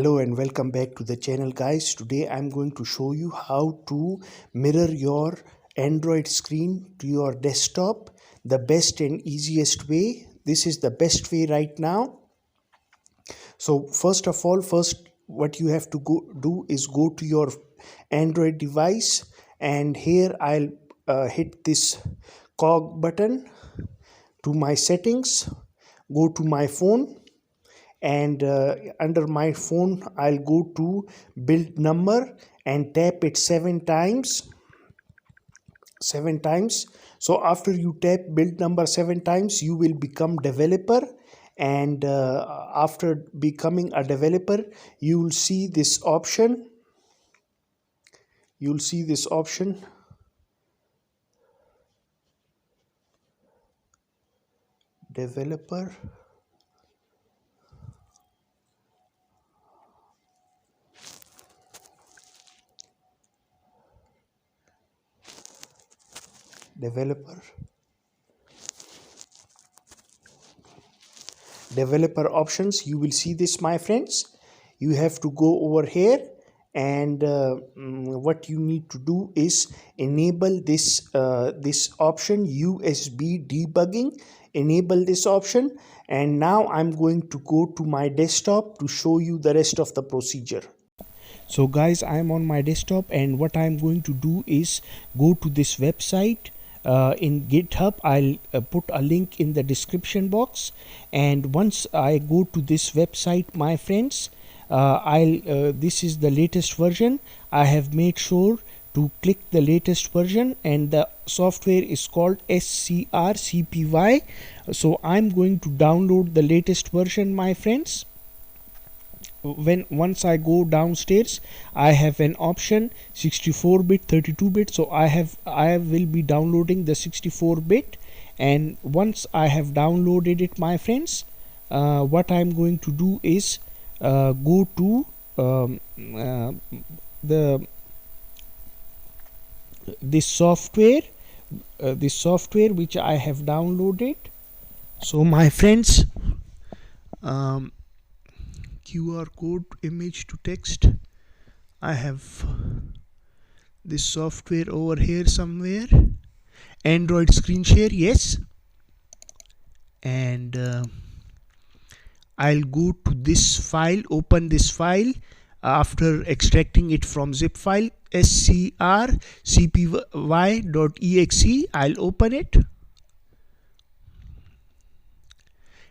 Hello and welcome back to the channel, guys. Today I'm going to show you how to mirror your Android screen to your desktop the best and easiest way. This is the best way right now. So first what you have to do is go to your Android device, and here I'll hit this cog button to my settings, go to my phone, and under my phone I'll go to build number and tap it seven times. So after you tap build number 7 times, you will become developer, and after becoming a developer you will see this option. Developer. Developer options. You will see this, my friends. You have to go over here, and what you need to do is enable this option, USB debugging. Enable this option, and now I'm going to go to my desktop to show you the rest of the procedure. So guys, I'm on my desktop, and what I'm going to do is go to this website. In GitHub, I'll put a link in the description box, and once I go to this website, my friends, this is the latest version. I have made sure to click the latest version, and the software is called SCRCPY. So I'm going to download the latest version, my friends. Once I go downstairs, I have an option 64-bit, 32-bit. So I will be downloading the 64-bit, and once I have downloaded it, my friends, what I'm going to do is go to this software which I have downloaded. So my friends, QR code, image to text, I have this software over here somewhere. Android screen share, yes, and I'll go to this file, open this file. After extracting it from zip file scrcpy.exe, I'll open it,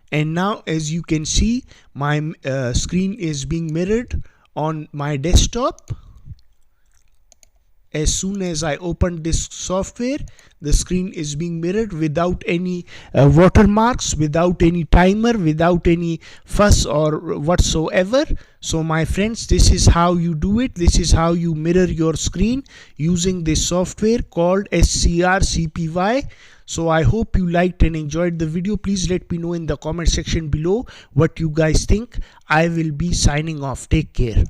and now as you can see, my screen is being mirrored on my desktop. As soon as I open this software, the screen is being mirrored without any watermarks, without any timer, without any fuss or whatsoever. So my friends, this is how you do it. This is how you mirror your screen using this software called SCRCPY. So I hope you liked and enjoyed the video. Please let me know in the comment section below what you guys think. I will be signing off. Take care.